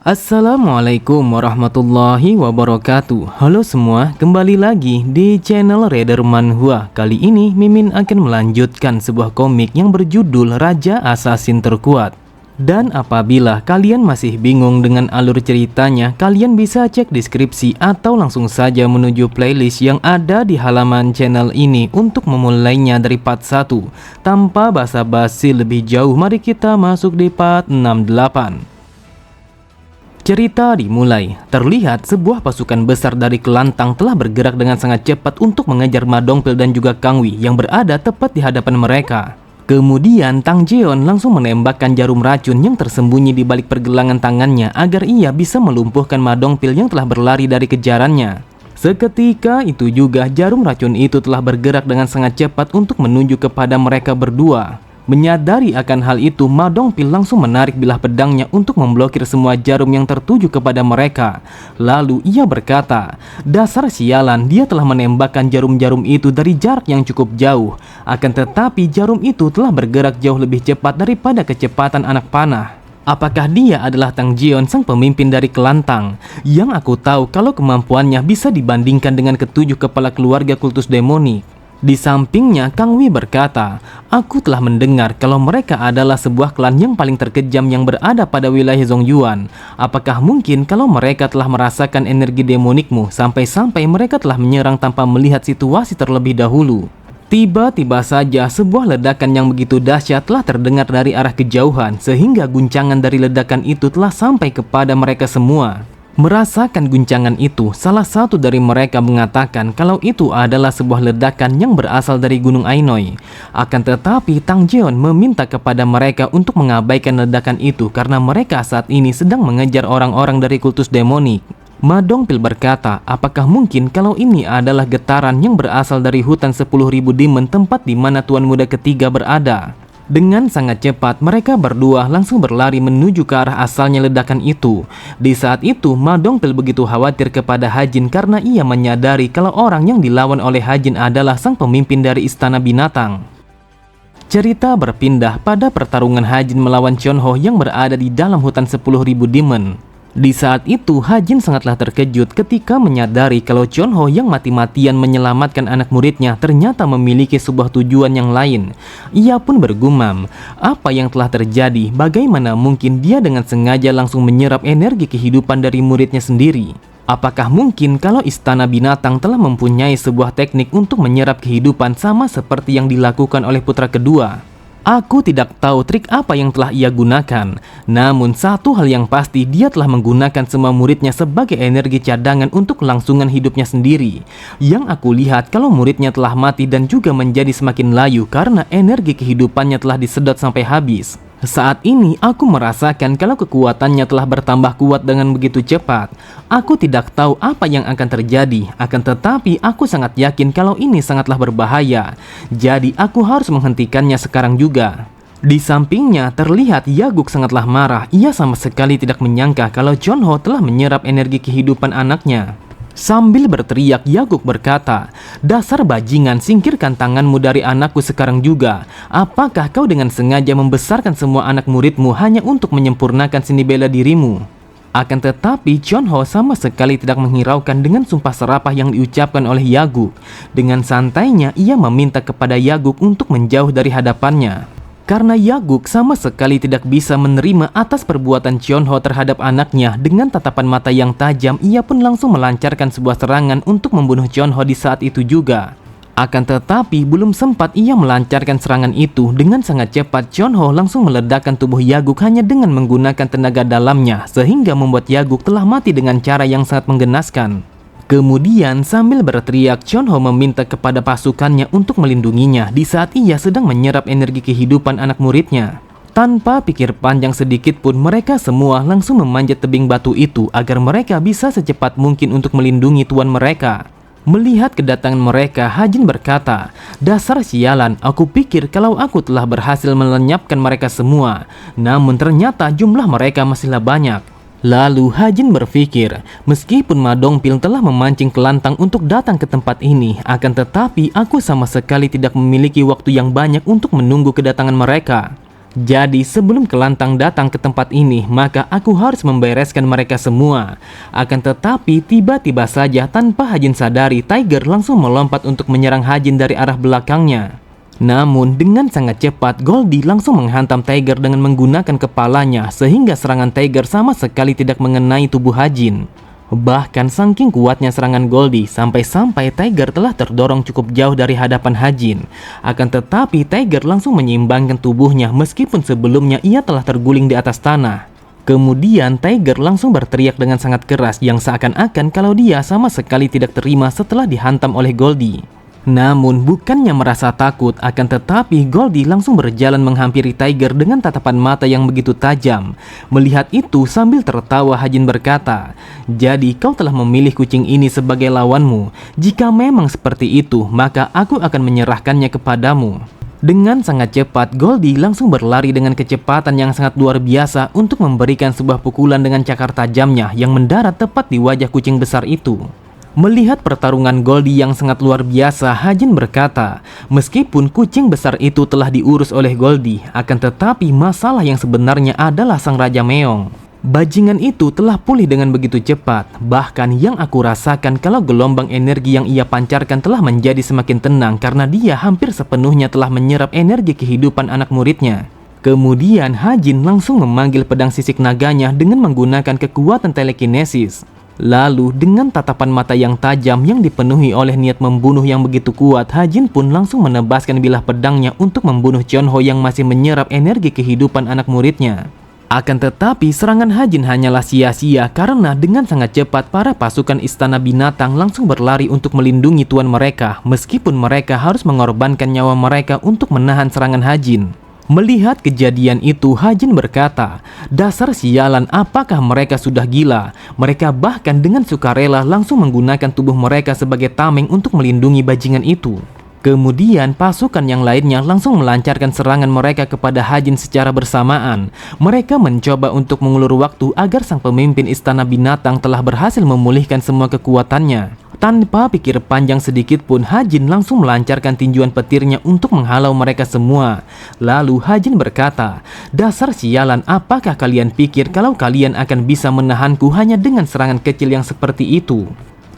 Assalamualaikum warahmatullahi wabarakatuh. Halo semua, kembali lagi di channel Raider Manhwa. Kali ini Mimin akan melanjutkan sebuah komik yang berjudul Raja Assassin Terkuat. Dan apabila kalian masih bingung dengan alur ceritanya, kalian bisa cek deskripsi atau langsung saja menuju playlist yang ada di halaman channel ini untuk memulainya dari part 1. Tanpa basa-basi lebih jauh, mari kita masuk di part 68. Cerita dimulai. Terlihat sebuah pasukan besar dari Kelantang telah bergerak dengan sangat cepat untuk mengejar Ma Dongpil dan juga Kang Wei yang berada tepat di hadapan mereka. Kemudian Tang Jeon langsung menembakkan jarum racun yang tersembunyi di balik pergelangan tangannya agar ia bisa melumpuhkan Ma Dongpil yang telah berlari dari kejarannya. Seketika itu juga jarum racun itu telah bergerak dengan sangat cepat untuk menuju kepada mereka berdua. Menyadari akan hal itu, Ma Dongpil langsung menarik bilah pedangnya untuk memblokir semua jarum yang tertuju kepada mereka. Lalu ia berkata, dasar sialan, dia telah menembakkan jarum-jarum itu dari jarak yang cukup jauh. Akan tetapi jarum itu telah bergerak jauh lebih cepat daripada kecepatan anak panah. Apakah dia adalah Tang Jeon, sang pemimpin dari Kelantang? Yang aku tahu kalau kemampuannya bisa dibandingkan dengan ketujuh kepala keluarga kultus demonik. Di sampingnya, Kang Wei berkata, aku telah mendengar kalau mereka adalah sebuah klan yang paling terkejam yang berada pada wilayah Zongyuan. Apakah mungkin kalau mereka telah merasakan energi demonikmu sampai-sampai mereka telah menyerang tanpa melihat situasi terlebih dahulu? Tiba-tiba saja sebuah ledakan yang begitu dahsyat telah terdengar dari arah kejauhan sehingga guncangan dari ledakan itu telah sampai kepada mereka semua. Merasakan guncangan itu, salah satu dari mereka mengatakan kalau itu adalah sebuah ledakan yang berasal dari Gunung Ainoi. Akan tetapi Tang Jeon meminta kepada mereka untuk mengabaikan ledakan itu karena mereka saat ini sedang mengejar orang-orang dari kultus demonik. Ma Dongpil berkata, apakah mungkin kalau ini adalah getaran yang berasal dari hutan 10.000 demon, tempat di mana Tuan Muda ketiga berada? Dengan sangat cepat, mereka berdua langsung berlari menuju ke arah asalnya ledakan itu. Di saat itu, Ma Dongpil begitu khawatir kepada Hajin karena ia menyadari kalau orang yang dilawan oleh Hajin adalah sang pemimpin dari Istana Binatang. Cerita berpindah pada pertarungan Hajin melawan Chonho yang berada di dalam hutan 10.000 demon. Di saat itu, Hajin sangatlah terkejut ketika menyadari kalau Chonho yang mati-matian menyelamatkan anak muridnya ternyata memiliki sebuah tujuan yang lain. Ia pun bergumam, apa yang telah terjadi? Bagaimana mungkin dia dengan sengaja langsung menyerap energi kehidupan dari muridnya sendiri? Apakah mungkin kalau Istana Binatang telah mempunyai sebuah teknik untuk menyerap kehidupan sama seperti yang dilakukan oleh putra kedua? Aku tidak tahu trik apa yang telah ia gunakan. Namun satu hal yang pasti, dia telah menggunakan semua muridnya sebagai energi cadangan untuk kelangsungan hidupnya sendiri. Yang aku lihat kalau muridnya telah mati dan juga menjadi semakin layu karena energi kehidupannya telah disedot sampai habis. Saat ini aku merasakan kalau kekuatannya telah bertambah kuat dengan begitu cepat. Aku tidak tahu apa yang akan terjadi, akan tetapi aku sangat yakin kalau ini sangatlah berbahaya. Jadi aku harus menghentikannya sekarang juga. Di sampingnya terlihat Yaguk sangatlah marah. Ia sama sekali tidak menyangka kalau Chonho telah menyerap energi kehidupan anaknya. Sambil berteriak, Yaguk berkata, dasar bajingan, singkirkan tanganmu dari anakku sekarang juga. Apakah kau dengan sengaja membesarkan semua anak muridmu hanya untuk menyempurnakan seni bela dirimu? Akan tetapi Chonho sama sekali tidak menghiraukan dengan sumpah serapah yang diucapkan oleh Yaguk. Dengan santainya ia meminta kepada Yaguk untuk menjauh dari hadapannya. Karena Yaguk sama sekali tidak bisa menerima atas perbuatan Chonho terhadap anaknya, dengan tatapan mata yang tajam ia pun langsung melancarkan sebuah serangan untuk membunuh Chonho di saat itu juga. Akan tetapi belum sempat ia melancarkan serangan itu, dengan sangat cepat Chonho langsung meledakkan tubuh Yaguk hanya dengan menggunakan tenaga dalamnya, sehingga membuat Yaguk telah mati dengan cara yang sangat menggenaskan. Kemudian sambil berteriak, Chonho meminta kepada pasukannya untuk melindunginya di saat ia sedang menyerap energi kehidupan anak muridnya. Tanpa pikir panjang sedikit pun, mereka semua langsung memanjat tebing batu itu agar mereka bisa secepat mungkin untuk melindungi tuan mereka. Melihat kedatangan mereka, Hajin berkata, dasar sialan, aku pikir kalau aku telah berhasil melenyapkan mereka semua. Namun ternyata jumlah mereka masihlah banyak. Lalu Hajin berpikir, meskipun Ma Dongpil telah memancing Kelantang untuk datang ke tempat ini, akan tetapi aku sama sekali tidak memiliki waktu yang banyak untuk menunggu kedatangan mereka. Jadi sebelum Kelantang datang ke tempat ini, maka aku harus membereskan mereka semua. Akan tetapi tiba-tiba saja tanpa Hajin sadari, Tiger langsung melompat untuk menyerang Hajin dari arah belakangnya. Namun dengan sangat cepat Goldie langsung menghantam Tiger dengan menggunakan kepalanya, sehingga serangan Tiger sama sekali tidak mengenai tubuh Hajin. Bahkan saking kuatnya serangan Goldie sampai-sampai Tiger telah terdorong cukup jauh dari hadapan Hajin. Akan tetapi Tiger langsung menyeimbangkan tubuhnya meskipun sebelumnya ia telah terguling di atas tanah. Kemudian Tiger langsung berteriak dengan sangat keras yang seakan-akan kalau dia sama sekali tidak terima setelah dihantam oleh Goldie. Namun bukannya merasa takut, akan tetapi Goldie langsung berjalan menghampiri Tiger dengan tatapan mata yang begitu tajam. Melihat itu sambil tertawa, Hajin berkata, "Jadi kau telah memilih kucing ini sebagai lawanmu. Jika memang seperti itu, maka aku akan menyerahkannya kepadamu." Dengan sangat cepat, Goldie langsung berlari dengan kecepatan yang sangat luar biasa untuk memberikan sebuah pukulan dengan cakar tajamnya yang mendarat tepat di wajah kucing besar itu. Melihat pertarungan Goldie yang sangat luar biasa, Hajin berkata, meskipun kucing besar itu telah diurus oleh Goldie, akan tetapi masalah yang sebenarnya adalah sang Raja Meong. Bajingan itu telah pulih dengan begitu cepat. Bahkan yang aku rasakan kalau gelombang energi yang ia pancarkan telah menjadi semakin tenang karena dia hampir sepenuhnya telah menyerap energi kehidupan anak muridnya. Kemudian Hajin langsung memanggil pedang sisik naganya dengan menggunakan kekuatan telekinesis. Lalu dengan tatapan mata yang tajam yang dipenuhi oleh niat membunuh yang begitu kuat, Hajin pun langsung menebaskan bilah pedangnya untuk membunuh Chonho yang masih menyerap energi kehidupan anak muridnya. Akan tetapi serangan Hajin hanyalah sia-sia karena dengan sangat cepat para pasukan istana binatang langsung berlari untuk melindungi tuan mereka, meskipun mereka harus mengorbankan nyawa mereka untuk menahan serangan Hajin. Melihat kejadian itu, Hajin berkata, "Dasar sialan, apakah mereka sudah gila?" Mereka bahkan dengan sukarela langsung menggunakan tubuh mereka sebagai tameng untuk melindungi bajingan itu. Kemudian pasukan yang lainnya langsung melancarkan serangan mereka kepada Hajin secara bersamaan. Mereka mencoba untuk mengulur waktu agar sang pemimpin istana binatang telah berhasil memulihkan semua kekuatannya. Tanpa pikir panjang sedikit pun, Hajin langsung melancarkan tinjuan petirnya untuk menghalau mereka semua. Lalu Hajin berkata, "Dasar sialan, apakah kalian pikir kalau kalian akan bisa menahanku hanya dengan serangan kecil yang seperti itu?"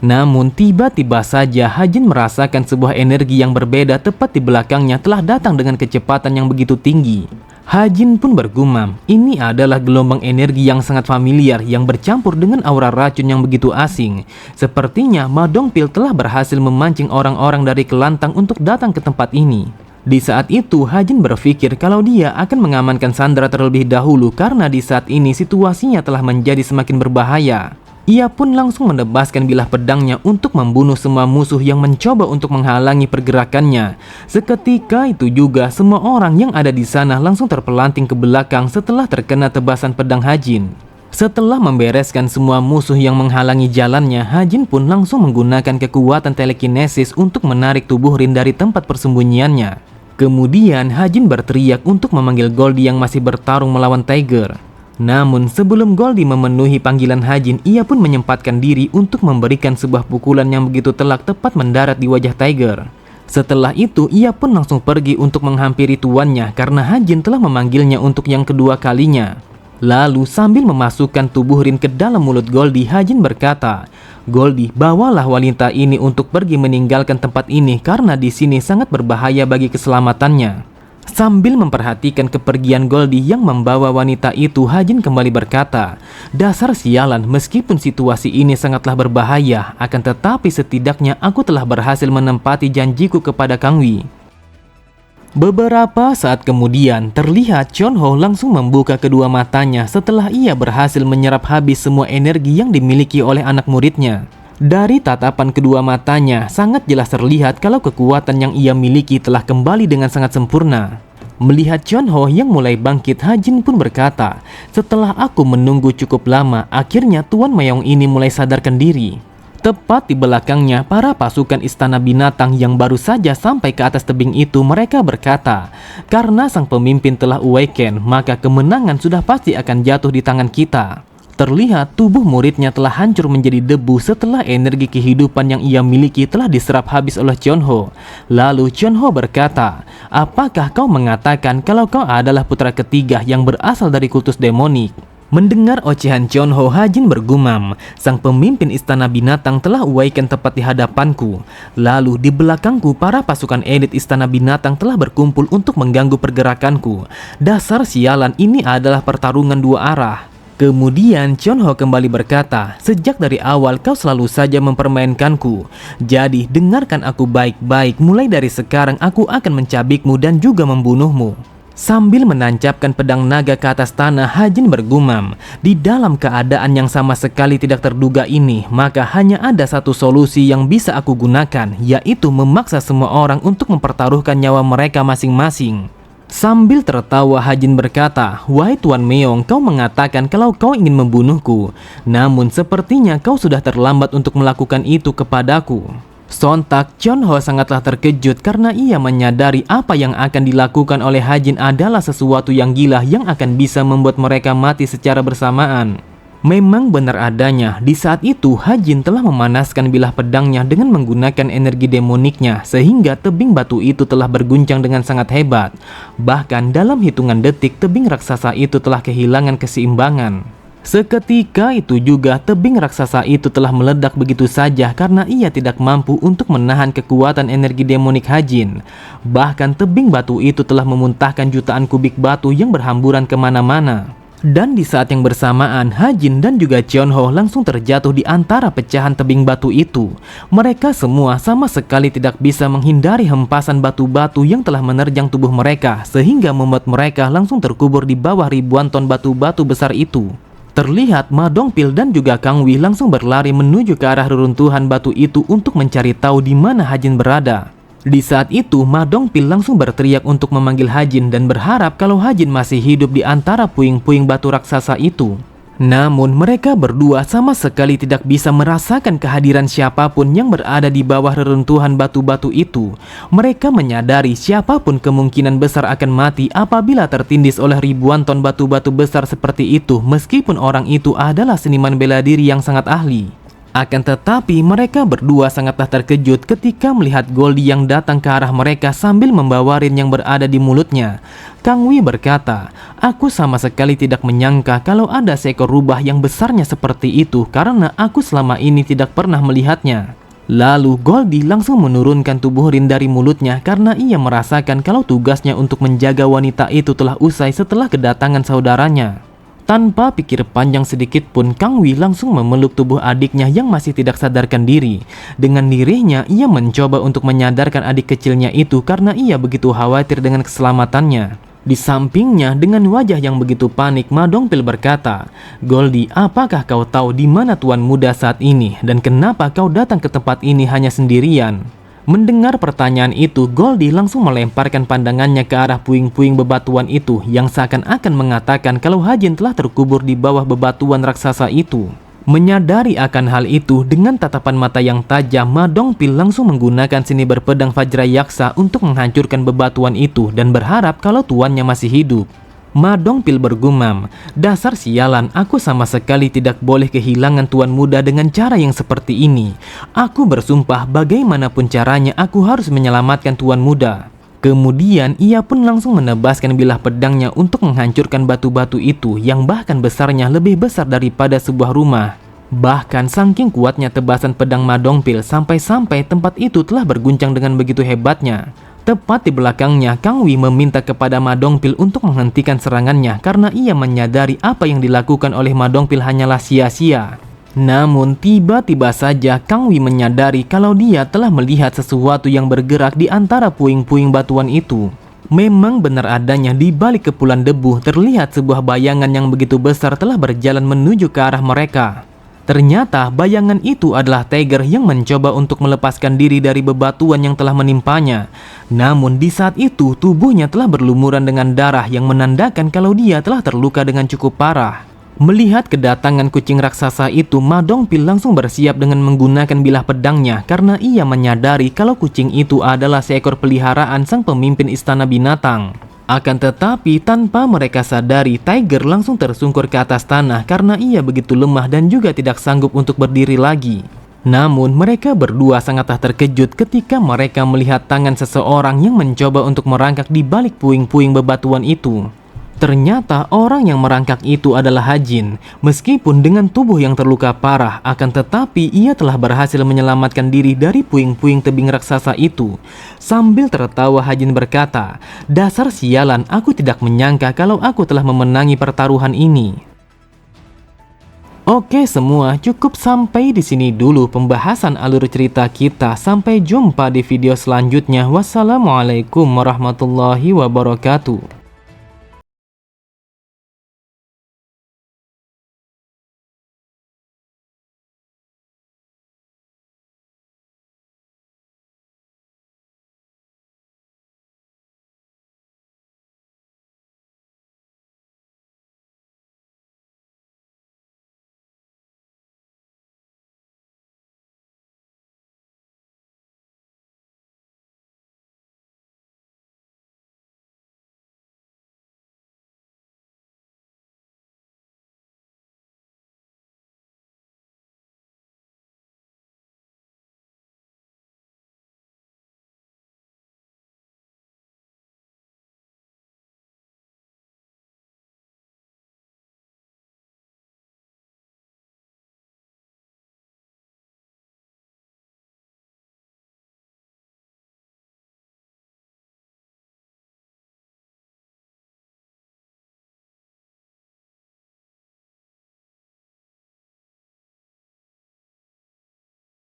Namun tiba-tiba saja Hajin merasakan sebuah energi yang berbeda tepat di belakangnya telah datang dengan kecepatan yang begitu tinggi. Hajin pun bergumam, ini adalah gelombang energi yang sangat familiar yang bercampur dengan aura racun yang begitu asing. Sepertinya Ma Dongpil telah berhasil memancing orang-orang dari Kelantang untuk datang ke tempat ini. Di saat itu Hajin berpikir kalau dia akan mengamankan Sandra terlebih dahulu karena di saat ini situasinya telah menjadi semakin berbahaya. Ia pun langsung menebaskan bilah pedangnya untuk membunuh semua musuh yang mencoba untuk menghalangi pergerakannya. Seketika itu juga semua orang yang ada di sana langsung terpelanting ke belakang setelah terkena tebasan pedang Hajin. Setelah membereskan semua musuh yang menghalangi jalannya, Hajin pun langsung menggunakan kekuatan telekinesis untuk menarik tubuh Rin dari tempat persembunyiannya. Kemudian Hajin berteriak untuk memanggil Goldie yang masih bertarung melawan Tiger. Namun sebelum Goldie memenuhi panggilan Hajin, ia pun menyempatkan diri untuk memberikan sebuah pukulan yang begitu telak tepat mendarat di wajah Tiger. Setelah itu ia pun langsung pergi untuk menghampiri tuannya karena Hajin telah memanggilnya untuk yang kedua kalinya. Lalu sambil memasukkan tubuh Rin ke dalam mulut Goldie, Hajin berkata, "Goldie, bawalah wanita ini untuk pergi meninggalkan tempat ini karena di sini sangat berbahaya bagi keselamatannya." Sambil memperhatikan kepergian Goldie yang membawa wanita itu, Hajin kembali berkata, "Dasar sialan, meskipun situasi ini sangatlah berbahaya, akan tetapi setidaknya aku telah berhasil menempati janjiku kepada Kang Wi." Beberapa saat kemudian, terlihat Chonho langsung membuka kedua matanya setelah ia berhasil menyerap habis semua energi yang dimiliki oleh anak muridnya. Dari tatapan kedua matanya, sangat jelas terlihat kalau kekuatan yang ia miliki telah kembali dengan sangat sempurna. Melihat Chonho yang mulai bangkit, Hajin pun berkata, "Setelah aku menunggu cukup lama, akhirnya Tuan Meong ini mulai sadarkan diri." Tepat di belakangnya, para pasukan istana binatang yang baru saja sampai ke atas tebing itu, mereka berkata, "Karena sang pemimpin telah awaken, maka kemenangan sudah pasti akan jatuh di tangan kita." Terlihat tubuh muridnya telah hancur menjadi debu setelah energi kehidupan yang ia miliki telah diserap habis oleh Chonho. Lalu Chonho berkata, "Apakah kau mengatakan kalau kau adalah putra ketiga yang berasal dari kultus demonik?" Mendengar ocehan Chonho, Hajin bergumam, "Sang pemimpin istana binatang telah uaikan tepat di hadapanku. Lalu di belakangku para pasukan elit istana binatang telah berkumpul untuk mengganggu pergerakanku. Dasar sialan, ini adalah pertarungan dua arah." Kemudian Chonho kembali berkata, "Sejak dari awal kau selalu saja mempermainkanku. Jadi dengarkan aku baik-baik, mulai dari sekarang aku akan mencabikmu dan juga membunuhmu." Sambil menancapkan pedang naga ke atas tanah, Hajin bergumam, "Di dalam keadaan yang sama sekali tidak terduga ini, maka hanya ada satu solusi yang bisa aku gunakan, yaitu memaksa semua orang untuk mempertaruhkan nyawa mereka masing-masing." Sambil tertawa, Hajin berkata, "Wahai Tuan Meong, kau mengatakan kalau kau ingin membunuhku. Namun sepertinya kau sudah terlambat untuk melakukan itu kepadaku." Sontak, Chonho sangatlah terkejut karena ia menyadari apa yang akan dilakukan oleh Hajin adalah sesuatu yang gila yang akan bisa membuat mereka mati secara bersamaan. Memang benar adanya, di saat itu Hajin telah memanaskan bilah pedangnya dengan menggunakan energi demoniknya sehingga tebing batu itu telah berguncang dengan sangat hebat. Bahkan dalam hitungan detik tebing raksasa itu telah kehilangan keseimbangan. Seketika itu juga tebing raksasa itu telah meledak begitu saja karena ia tidak mampu untuk menahan kekuatan energi demonik Hajin. Bahkan tebing batu itu telah memuntahkan jutaan kubik batu yang berhamburan kemana-mana. Dan di saat yang bersamaan, Hajin dan juga Chonho langsung terjatuh di antara pecahan tebing batu itu. Mereka semua sama sekali tidak bisa menghindari hempasan batu-batu yang telah menerjang tubuh mereka, sehingga membuat mereka langsung terkubur di bawah ribuan ton batu-batu besar itu. Terlihat Ma Dongpil dan juga Kang Wei langsung berlari menuju ke arah reruntuhan batu itu untuk mencari tahu di mana Hajin berada. Di saat itu, Ma Dongpil langsung berteriak untuk memanggil Hajin dan berharap kalau Hajin masih hidup di antara puing-puing batu raksasa itu. Namun mereka berdua sama sekali tidak bisa merasakan kehadiran siapapun yang berada di bawah reruntuhan batu-batu itu. Mereka menyadari siapapun kemungkinan besar akan mati apabila tertindis oleh ribuan ton batu-batu besar seperti itu, meskipun orang itu adalah seniman bela diri yang sangat ahli. Akan tetapi mereka berdua sangatlah terkejut ketika melihat Goldie yang datang ke arah mereka sambil membawa rin yang berada di mulutnya. Kang Wei berkata, "Aku sama sekali tidak menyangka kalau ada seekor rubah yang besarnya seperti itu karena aku selama ini tidak pernah melihatnya." Lalu Goldie langsung menurunkan tubuh rin dari mulutnya karena ia merasakan kalau tugasnya untuk menjaga wanita itu telah usai setelah kedatangan saudaranya. Tanpa pikir panjang sedikit pun, Kang Wei langsung memeluk tubuh adiknya yang masih tidak sadarkan diri. Dengan lirihnya, ia mencoba untuk menyadarkan adik kecilnya itu karena ia begitu khawatir dengan keselamatannya. Di sampingnya, dengan wajah yang begitu panik, Ma Dongpil berkata, "Goldie, apakah kau tahu di mana Tuan Muda saat ini? Dan kenapa kau datang ke tempat ini hanya sendirian?" Mendengar pertanyaan itu, Goldie langsung melemparkan pandangannya ke arah puing-puing bebatuan itu yang seakan-akan mengatakan kalau Hajin telah terkubur di bawah bebatuan raksasa itu. Menyadari akan hal itu, dengan tatapan mata yang tajam, Ma Dongpil langsung menggunakan seni berpedang Vajrayaksa untuk menghancurkan bebatuan itu dan berharap kalau tuannya masih hidup. Ma Dongpil bergumam, "Dasar sialan, aku sama sekali tidak boleh kehilangan Tuan Muda dengan cara yang seperti ini. Aku bersumpah bagaimanapun caranya aku harus menyelamatkan Tuan Muda." Kemudian ia pun langsung menebaskan bilah pedangnya untuk menghancurkan batu-batu itu yang bahkan besarnya lebih besar daripada sebuah rumah. Bahkan saking kuatnya tebasan pedang Ma Dongpil sampai-sampai tempat itu telah berguncang dengan begitu hebatnya. Tepat di belakangnya, Kang Wei meminta kepada Ma Dongpil untuk menghentikan serangannya karena ia menyadari apa yang dilakukan oleh Ma Dongpil hanyalah sia-sia. Namun tiba-tiba saja Kang Wei menyadari kalau dia telah melihat sesuatu yang bergerak di antara puing-puing batuan itu. Memang benar adanya di balik kepulan debu terlihat sebuah bayangan yang begitu besar telah berjalan menuju ke arah mereka. Ternyata bayangan itu adalah Tiger yang mencoba untuk melepaskan diri dari bebatuan yang telah menimpanya. Namun di saat itu tubuhnya telah berlumuran dengan darah yang menandakan kalau dia telah terluka dengan cukup parah. Melihat kedatangan kucing raksasa itu, Ma Dongpil langsung bersiap dengan menggunakan bilah pedangnya karena ia menyadari kalau kucing itu adalah seekor peliharaan sang pemimpin istana binatang. Akan tetapi tanpa mereka sadari, Tiger langsung tersungkur ke atas tanah karena ia begitu lemah dan juga tidak sanggup untuk berdiri lagi. Namun mereka berdua sangatlah terkejut ketika mereka melihat tangan seseorang yang mencoba untuk merangkak di balik puing-puing bebatuan itu. Ternyata orang yang merangkak itu adalah Hajin. Meskipun dengan tubuh yang terluka parah, akan tetapi ia telah berhasil menyelamatkan diri dari puing-puing tebing raksasa itu. Sambil tertawa, Hajin berkata, "Dasar sialan, aku tidak menyangka kalau aku telah memenangi pertaruhan ini." Oke semua, cukup sampai di sini dulu pembahasan alur cerita kita. Sampai jumpa di video selanjutnya. Wassalamualaikum warahmatullahi wabarakatuh.